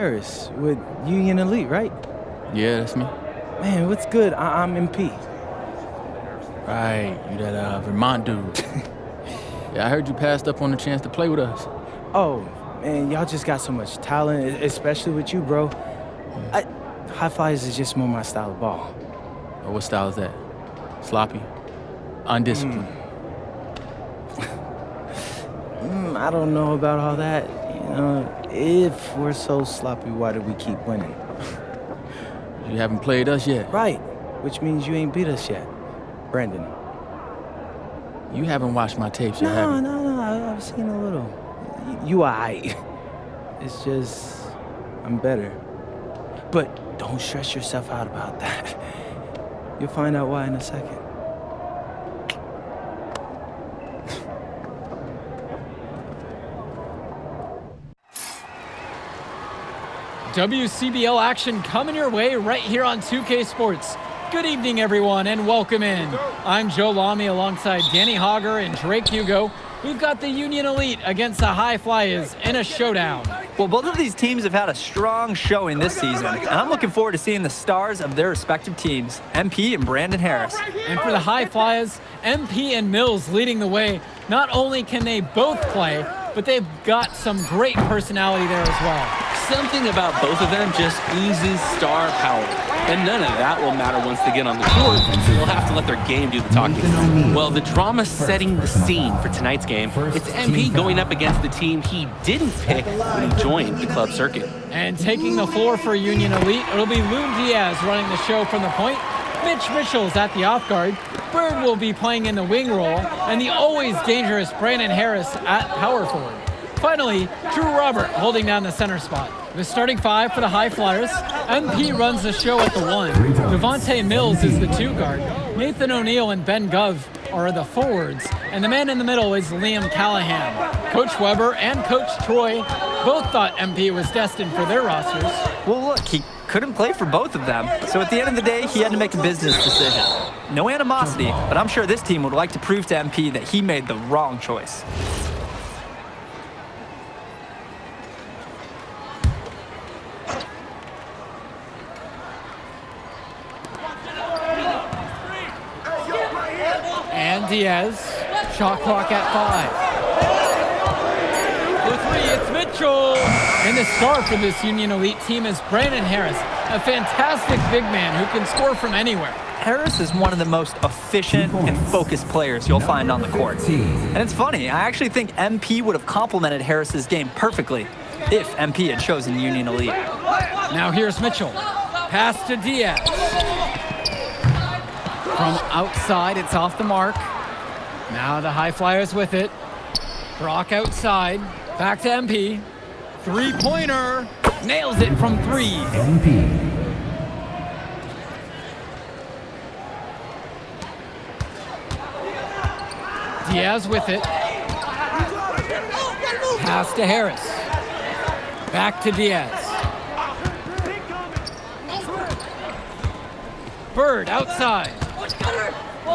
Harris with Union Elite, right? Yeah, that's me. Man, what's good? I'm MP. Right, you that Vermont dude. Yeah, I heard you passed up on the chance to play with us. Oh, man, y'all just got so much talent, especially with you, bro. High Flyers is just more my style of ball. Oh, what style is that? Sloppy? Undisciplined? I don't know about all that. You know, if we're so sloppy, why do we keep winning? You haven't played us yet. Right, which means you ain't beat us yet. Brandon. You haven't watched my tapes yet, have you? No, I've seen a little. You aight. It's just, I'm better. But don't stress yourself out about that. You'll find out why in a second. WCBL action coming your way right here on 2K Sports. Good evening, everyone, and welcome in. I'm Joe Lamy alongside Danny Hogger and Drake Hugo. We've got the Union Elite against the High Flyers in a showdown. Well, both of these teams have had a strong showing this season, and I'm looking forward to seeing the stars of their respective teams, MP and Brandon Harris. And for the High Flyers, MP and Mills leading the way. Not only can they both play, but they've got some great personality there as well. Something about both of them just oozes star power. And none of that will matter once they get on the court. They'll have to let their game do the talking. Well, the drama setting the scene for tonight's game. It's MP going up against the team he didn't pick when he joined the club circuit. And taking the floor for Union Elite, it'll be Loon Diaz running the show from the point. Mitch Mitchell's at the off guard. Bird will be playing in the wing role. And the always dangerous Brandon Harris at power forward. Finally, Drew Robert holding down the center spot. The starting five for the High Flyers. MP runs the show at the one. Devontae Mills is the two guard. Nathan O'Neill and Ben Gov are the forwards. And the man in the middle is Liam Callahan. Coach Weber and Coach Troy both thought MP was destined for their rosters. Well, look, he couldn't play for both of them. So at the end of the day, he had to make a business decision. No animosity, but I'm sure this team would like to prove to MP that he made the wrong choice. And Diaz, shot clock at 5. For three, it's Mitchell. And the star for this Union Elite team is Brandon Harris, a fantastic big man who can score from anywhere. Harris is one of the most efficient and focused players you'll find on the court. And it's funny, I actually think MP would have complemented Harris's game perfectly if MP had chosen Union Elite. Now here's Mitchell. Pass to Diaz. From outside, it's off the mark. Now the High Flyers with it. Brock outside. Back to MP. Three-pointer. Nails it from three. MP. Diaz with it. Pass to Harris. Back to Diaz. Bird outside.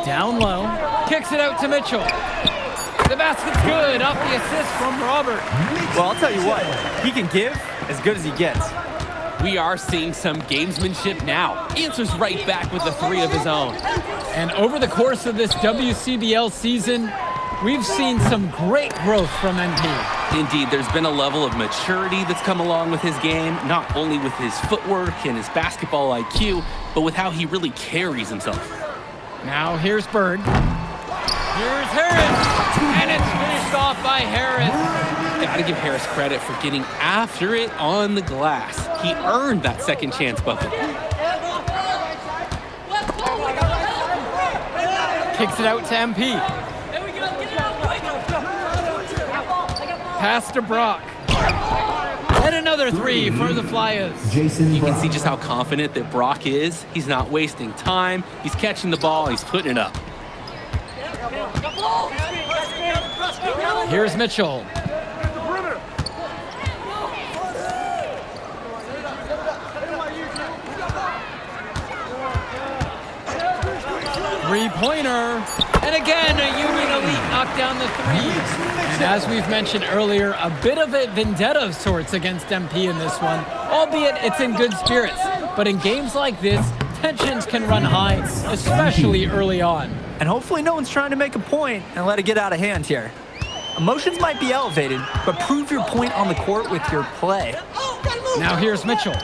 Down low. Kicks it out to Mitchell. The basket's good. Off the assist from Robert. Well, I'll tell you what. He can give as good as he gets. We are seeing some gamesmanship now. Answers right back with a three of his own. And over the course of this WCBL season, we've seen some great growth from MP. Indeed, there's been a level of maturity that's come along with his game, not only with his footwork and his basketball IQ, but with how he really carries himself. Now here's Bird. Here's Harris. And it's finished off by Harris. Gotta give Harris credit for getting after it on the glass. He earned that second chance bucket. Kicks it out to MP. Pass to Brock. And another three for the Flyers. You can see just how confident that Brock is. He's not wasting time. He's catching the ball. He's putting it up. Here's Mitchell. Three-pointer. And again, a Union Elite knocked down the three. And as we've mentioned earlier, a bit of a vendetta of sorts against MP in this one. albeit it's in good spirits. But in games like this, tensions can run high, especially early on. And hopefully no one's trying to make a point and let it get out of hand here. Emotions might be elevated, but prove your point on the court with your play. Now here's Mitchell.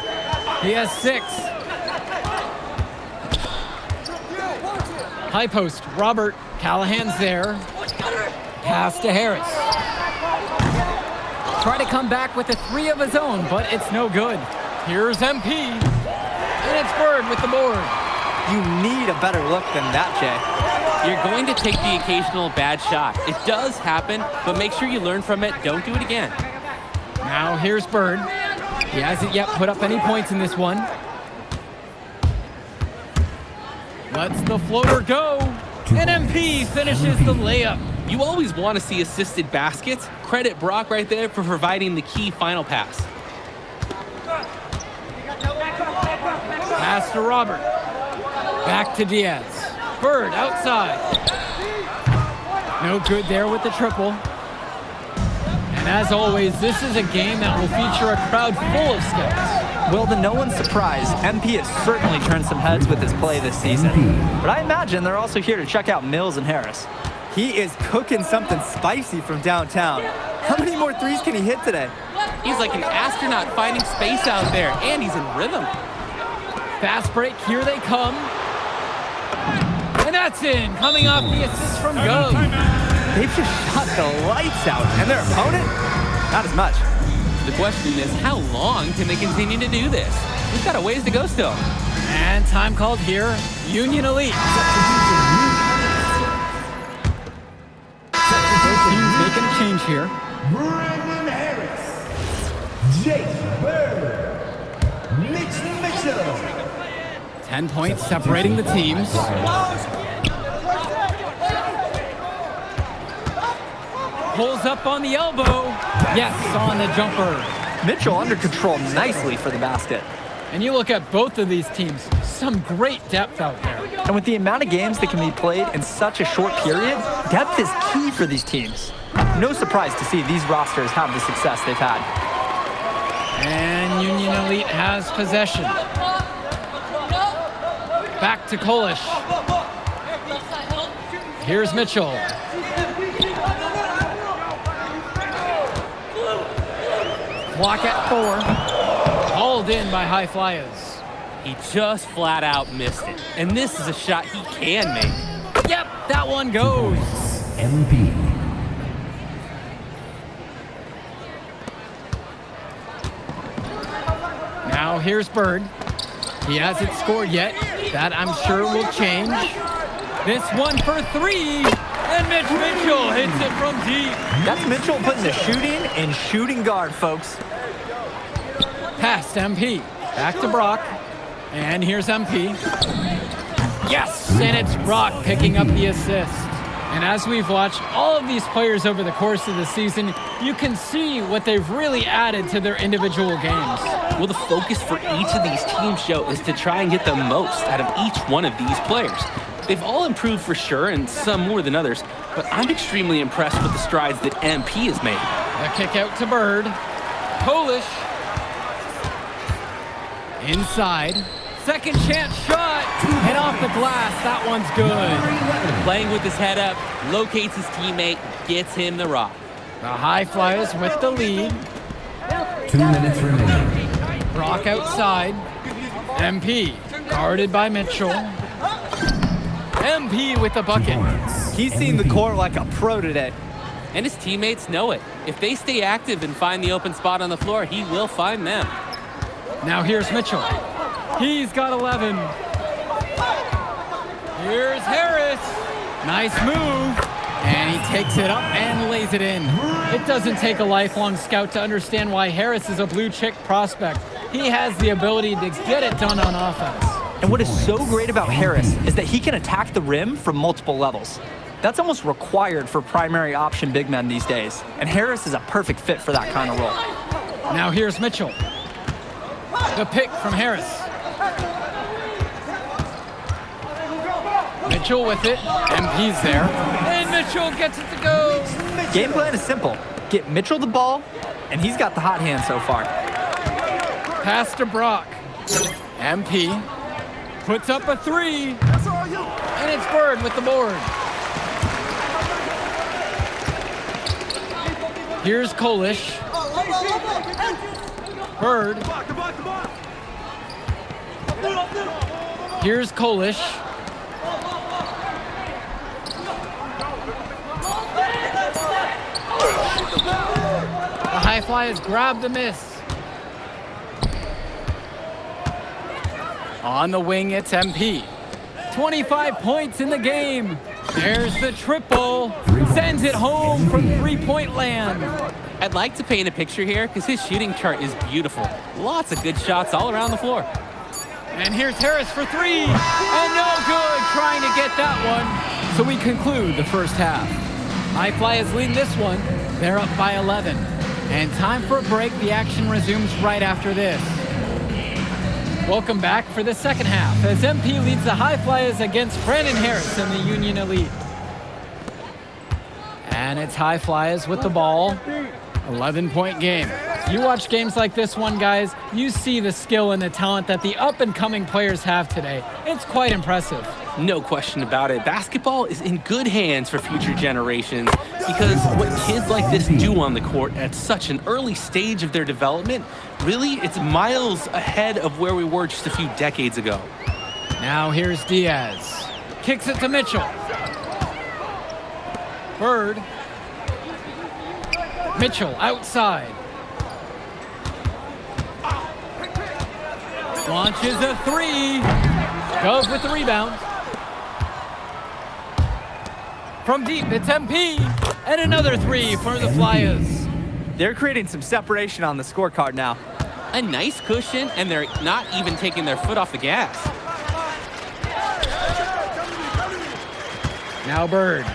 He has 6. High post, Robert. Callahan's there. Pass to Harris. Try to come back with a 3 of his own, but it's no good. Here's MP. And it's Bird with the board. You need a better look than that, Jay. You're going to take the occasional bad shot. It does happen, but make sure you learn from it. Don't do it again. Now here's Bird. He hasn't yet put up any points in this one. Lets the floater go. And MP finishes the layup. You always want to see assisted baskets. Credit Brock right there for providing the key final pass. Pass to Robert. Back to Diaz. Bird outside. No good there with the triple. And as always, this is a game that will feature a crowd full of scouts. Well, to no one's surprise, MP has certainly turned some heads with his play this season. But I imagine they're also here to check out Mills and Harris. He is cooking something spicy from downtown. How many more threes can he hit today? He's like an astronaut finding space out there, and he's in rhythm. Fast break, here they come. And that's in, coming off the assist from Gove. They've just shot the lights out, and their opponent, not as much. The question is, how long can they continue to do this? We've got a ways to go still. And time called here, Union Elite. Teams making a change here. Brandon Harris, Jake Bird, Mitch Mitchell. 10 points separating the teams. Pulls up on the elbow. Yes, on the jumper. Mitchell under control nicely for the basket. And you look at both of these teams, some great depth out there. And with the amount of games that can be played in such a short period, depth is key for these teams. No surprise to see these rosters have the success they've had. And Union Elite has possession. Back to Kolish. Here's Mitchell. Clock at 4. Hauled in by High Flyers. He just flat out missed it. And this is a shot he can make. Yep, that one goes. MP. Now here's Bird. He hasn't scored yet. That I'm sure will change. This one for 3. And Mitch Mitchell hits it from deep. That's Mitchell putting the shooting in shooting guard, folks. Past MP. Back to Brock. And here's MP. Yes! And it's Brock picking up the assist. And as we've watched all of these players over the course of the season, you can see what they've really added to their individual games. Well, the focus for each of these team show is to try and get the most out of each one of these players. They've all improved for sure, and some more than others, but I'm extremely impressed with the strides that MP has made. The kick out to Bird. Polish. Inside. Second chance shot. Hit off the glass. That one's good. Playing with his head up, locates his teammate, gets him the rock. The High Flyers with the lead. 2 minutes remaining. Brock outside. MP guarded by Mitchell. MP with the bucket. He's seen the court like a pro today. And his teammates know it. If they stay active and find the open spot on the floor, he will find them. Now here's Mitchell. He's got 11. Here's Harris. Nice move. And he takes it up and lays it in. It doesn't take a lifelong scout to understand why Harris is a blue chip prospect. He has the ability to get it done on offense. And what is so great about Harris is that he can attack the rim from multiple levels. That's almost required for primary option big men these days. And Harris is a perfect fit for that kind of role. Now here's Mitchell. The pick from Harris. Mitchell with it. MP's there. And Mitchell gets it to go. Game plan is simple. Get Mitchell the ball, and he's got the hot hand so far. Pass to Brock. MP puts up a 3. And it's Bird with the board. Here's Kolish. Bird. Here's Kolish. The high fly has grabbed the miss. On the wing, it's MP. 25 points in the game. There's the triple. Sends it home from three-point land. I'd like to paint a picture here because his shooting chart is beautiful. Lots of good shots all around the floor. And here's Harris for 3. And no good, trying to get that one. So we conclude the first half. High Flyers lead this one. They're up by 11. And time for a break. The action resumes right after this. Welcome back for the second half as MP leads the High Flyers against Brandon Harris in the Union Elite. And it's High Flyers with the ball. 11-point game. You watch games like this one, guys, you see the skill and the talent that the up-and-coming players have today. It's quite impressive. No question about it. Basketball is in good hands for future generations because what kids like this do on the court at such an early stage of their development, really, it's miles ahead of where we were just a few decades ago. Now here's Diaz. Kicks it to Mitchell. Bird. Mitchell outside. Launches a 3. Goes with the rebound. From deep, it's MP. And another 3 for the Flyers. They're creating some separation on the scorecard now. A nice cushion, and they're not even taking their foot off the gas. Now Bird,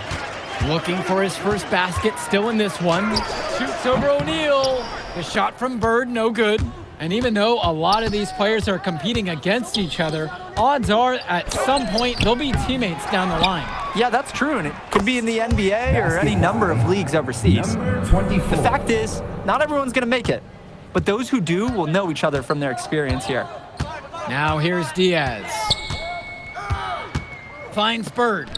looking for his first basket, still in this one. Shoots over O'Neal. The shot from Bird, no good. And even though a lot of these players are competing against each other, odds are at some point they'll be teammates down the line. Yeah, that's true, and it could be in the NBA or any number of leagues overseas. The fact is, not everyone's going to make it, but those who do will know each other from their experience here. Now here's Diaz. Finds Bird.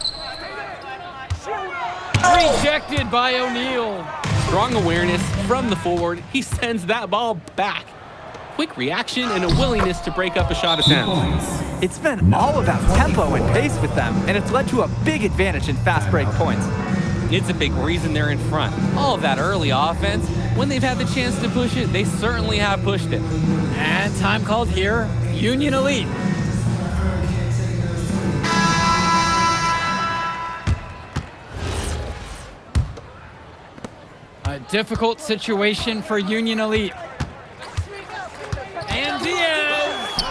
Rejected by O'Neal. Strong awareness from the forward. He sends that ball back. Quick reaction and a willingness to break up a shot attempt. It's been all about tempo and pace with them, and it's led to a big advantage in fast break points. It's a big reason they're in front. All of that early offense, when they've had the chance to push it, they certainly have pushed it. And time called here, Union Elite. A difficult situation for Union Elite. And Diaz!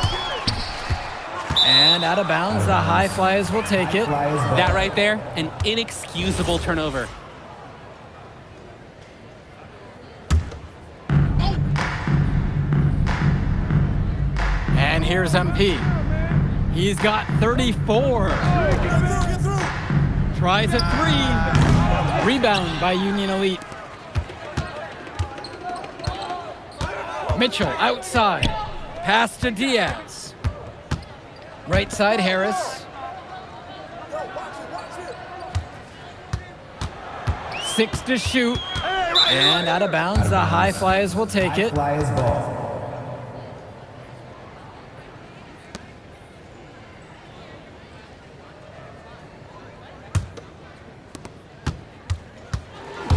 And out of bounds, the High Flyers will take it. That right there, an inexcusable turnover. And here's MP. He's got 34. Tries a 3. Rebound by Union Elite. Mitchell outside. Pass to Diaz. Right side, Harris. 6 to shoot. And out of bounds, the High Flyers will take it. Flyers ball.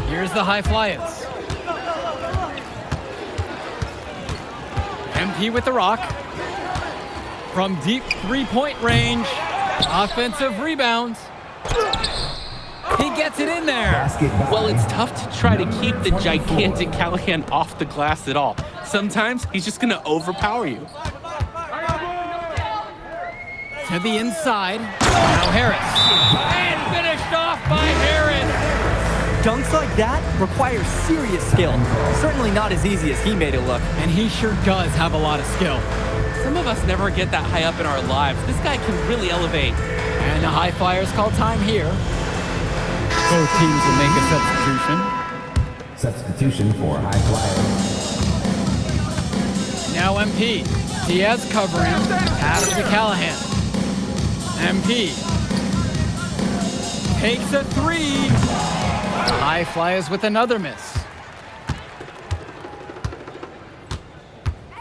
Here's the High Flyers. MP with the rock. From deep three-point range. Offensive rebounds. He gets it in there. Well, it's tough to try to keep the gigantic Callahan off the glass at all. Sometimes he's just going to overpower you. To the inside. Now Harris. And finished off by Harris. Dunks like that require serious skill. Certainly not as easy as he made it look. And he sure does have a lot of skill. Some of us never get that high up in our lives. This guy can really elevate. And the High Flyers call time here. Both teams will make a substitution. Substitution for High Flyers. Now MP. Diaz covering. Pass to Callahan. MP. Takes a three. High flyers with another miss.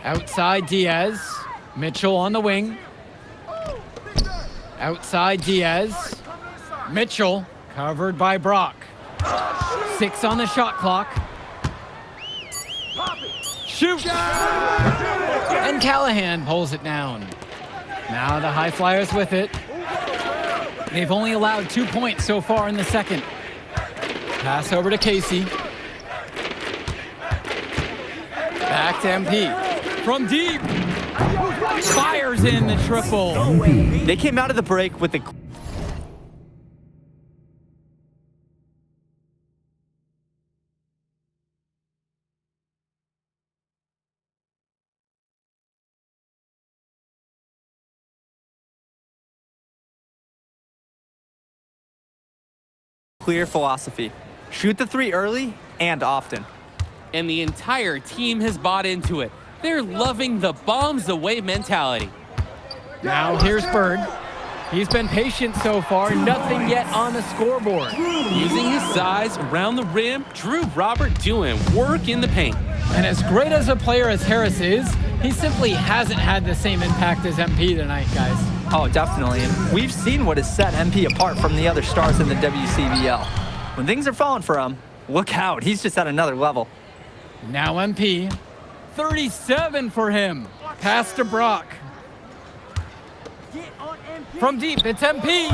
Outside Diaz. Mitchell on the wing. Outside Diaz. Mitchell covered by Brock. 6 on the shot clock. Shoot! And Callahan pulls it down. Now the High Flyers with it. They've only allowed 2 points so far in the second. Pass over to Casey. Back to MP. From deep. Fires in the triple. They came out of the break with the clear philosophy. Shoot the three early and often. And the entire team has bought into it. They're loving the bombs away mentality. Now here's Bird. He's been patient so far, nothing yet on the scoreboard. Using his size around the rim, Drew Robert doing work in the paint. And as great as a player as Harris is, he simply hasn't had the same impact as MP tonight, guys. Oh, definitely. And we've seen what has set MP apart from the other stars in the WCBL. When things are falling for him, look out. He's just at another level. Now MP. 37 for him. Pass to Brock. From deep, it's MP.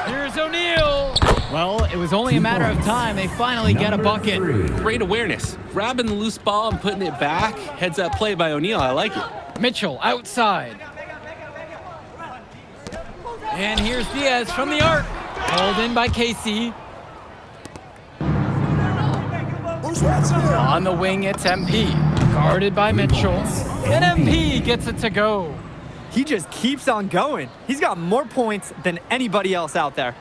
Here's O'Neal. Well, it was only a matter of time. They finally get a bucket. Great awareness. Grabbing the loose ball and putting it back. Heads up play by O'Neal. I like it. Mitchell outside. And here's Diaz from the arc. Pulled in by Casey. On the wing, it's MP. Guarded by Mitchell. And MP gets it to go. He just keeps on going. He's got more points than anybody else out there.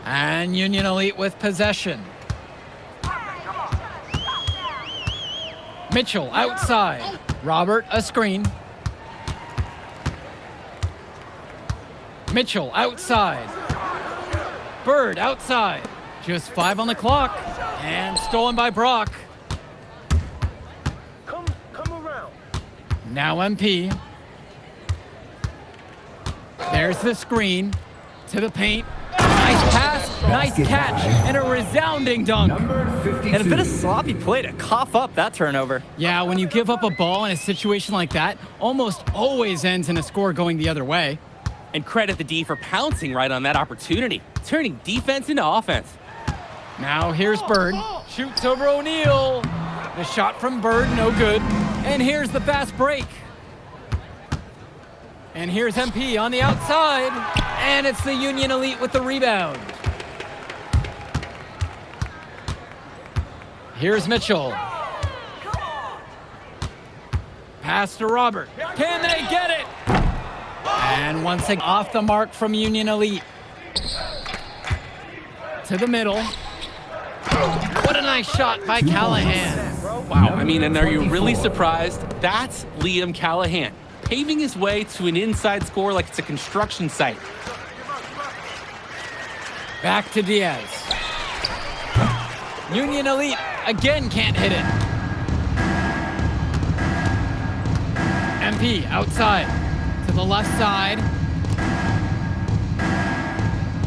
And Union Elite with possession. Mitchell outside. Robert a screen. Mitchell outside. Bird outside. Just 5 on the clock. And stolen by Brock. Now MP. There's the screen. To the paint. Nice pass, nice catch, and a resounding dunk. And a bit of sloppy play to cough up that turnover. Yeah, when you give up a ball in a situation like that, almost always ends in a score going the other way. And credit the D for pouncing right on that opportunity, turning defense into offense. Now here's Bird. Shoots over O'Neal. The shot from Bird, no good. And here's the fast break. And here's MP on the outside. And it's the Union Elite with the rebound. Here's Mitchell. Pass to Robert. Can they get it? And once again, off the mark from Union Elite. To the middle. What a nice shot by Callahan. Wow, I mean, and are you really surprised? That's Liam Callahan, paving his way to an inside score like it's a construction site. Back to Diaz. Union Elite again can't hit it. MP outside to the left side.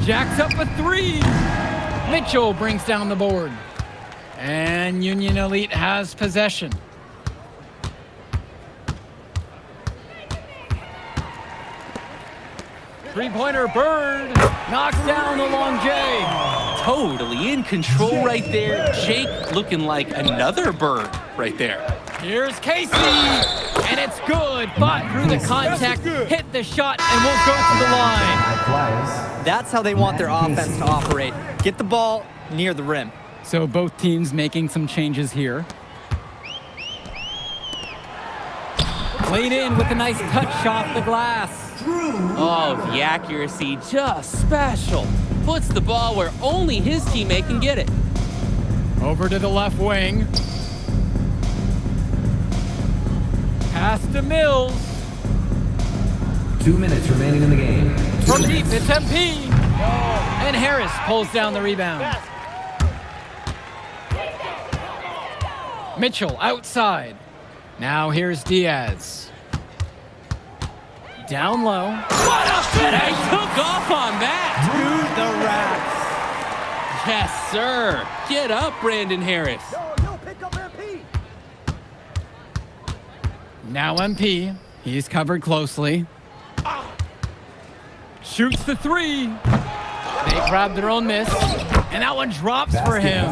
Jacks up a three. Mitchell brings down the board. And Union Elite has possession. Three-pointer Bird knocks down the long J. Totally in control right there. Jake looking like another Bird right there. Here's Casey, and it's good. Fought through the contact, hit the shot, and won't go to the line. That's how they want their offense to operate. Get the ball near the rim. So both teams making some changes here. Played in with a nice touch off the glass. Oh, the accuracy just special. Puts the ball where only his teammate can get it. Over to the left wing. Pass to Mills. 2 minutes remaining in the game. From deep, it's MP. And Harris pulls down the rebound. Mitchell outside. Now here's Diaz. Down low. What a finish! Took off on that! Dude, the racks. Yes, sir. Get up, Brandon Harris. Now MP. He's covered closely. Shoots the three. They grab their own miss. And that one drops for him.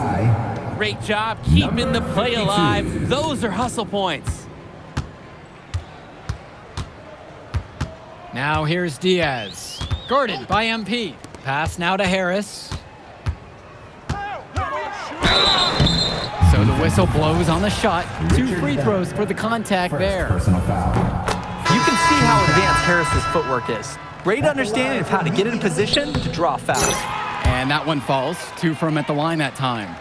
Great job keeping the play alive. Those are hustle points. Now here's Diaz. Guarded by MP. Pass now to Harris. So the whistle blows on the shot. 2 free throws for the contact there. Personal foul. You can see how advanced Harris's footwork is. Great understanding of how to get in position to draw fouls. And that one falls. 2 from at the line that time.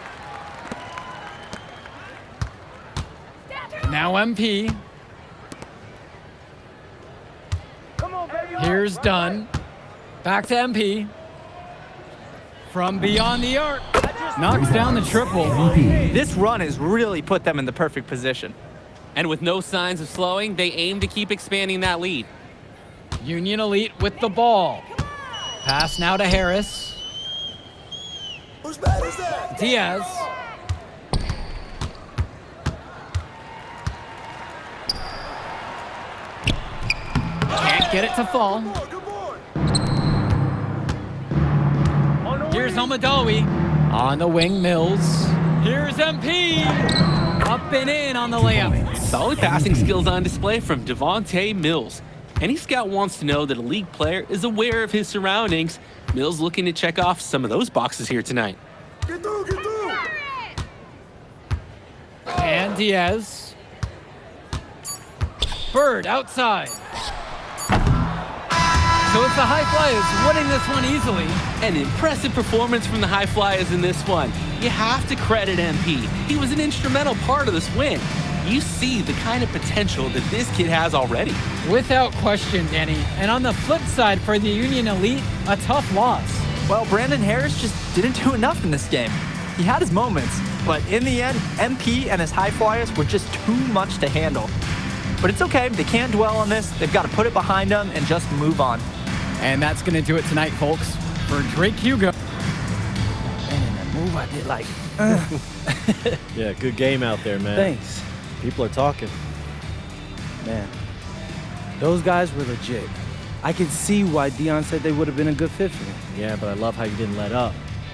Now MP. Here's Dunn. Back to MP. From beyond the arc. Knocks down the triple. This run has really put them in the perfect position. And with no signs of slowing, they aim to keep expanding that lead. Union Elite with the ball. Pass now to Harris. Diaz. Can't get it to fall. Here's Almadawi. On the wing, Mills. Here's MP. Up and in on the layup. Solid passing skills on display from Devontae Mills. Any scout wants to know that a league player is aware of his surroundings. Mills looking to check off some of those boxes here tonight. And Diaz. Bird outside. So it's the High Flyers winning this one easily. An impressive performance from the High Flyers in this one. You have to credit MP. He was an instrumental part of this win. You see the kind of potential that this kid has already. Without question, Danny. And on the flip side for the Union Elite, a tough loss. Well, Brandon Harris just didn't do enough in this game. He had his moments, but in the end, MP and his High Flyers were just too much to handle. But it's okay. They can't dwell on this. They've got to put it behind them and just move on. And that's going to do it tonight, folks. For Drake Hugo. Man, in that move I did like, Yeah, good game out there, man. thanks. People are talking. Man, those guys were legit. I can see why Dion said they would have been a good fit for me. Yeah, but I love how you didn't let up,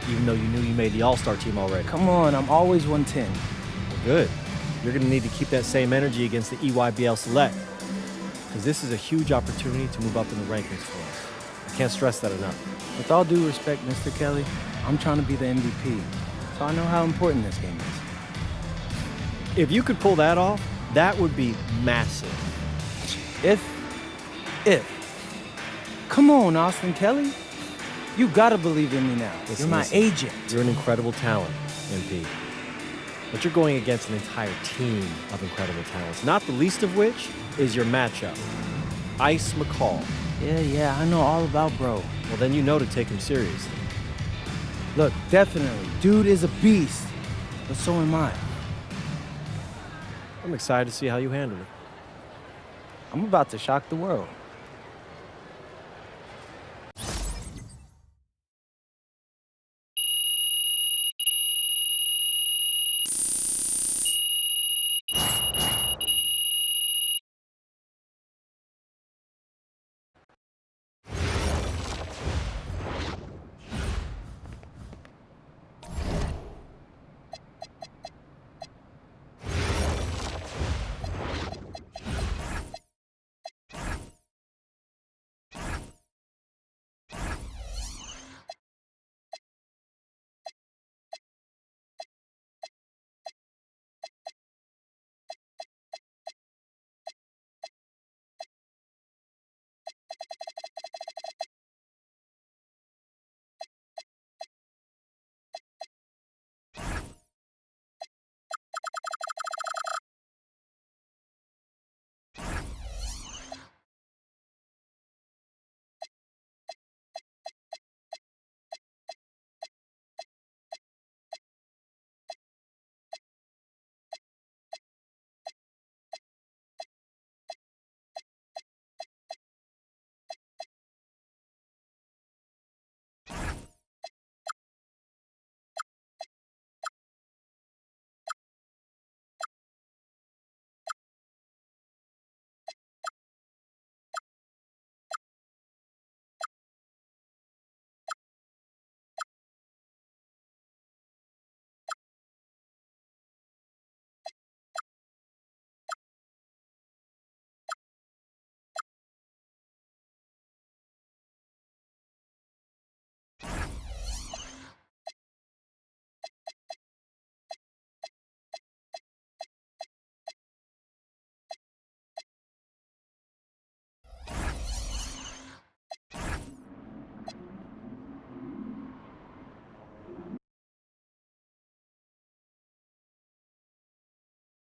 even though you knew you made the All-Star team already. Come on, I'm always 110. Well, good. You're going to need to keep that same energy against the EYBL Select, because this is a huge opportunity to move up in the rankings for us. I can't stress that enough. With all due respect, Mr. Kelly, I'm trying to be the MVP, so I know how important this game is. If you could pull that off, that would be massive. If. Come on, Austin Kelly. You gotta believe in me now. Listen, You're my agent. You're an incredible talent, MP. But you're going against an entire team of incredible talents, not the least of which is your matchup, Ice McCall. Yeah, I know all about bro. Well, then you know to take him seriously. Look, definitely, dude is a beast, but so am I. I'm excited to see how you handle it. I'm about to shock the world.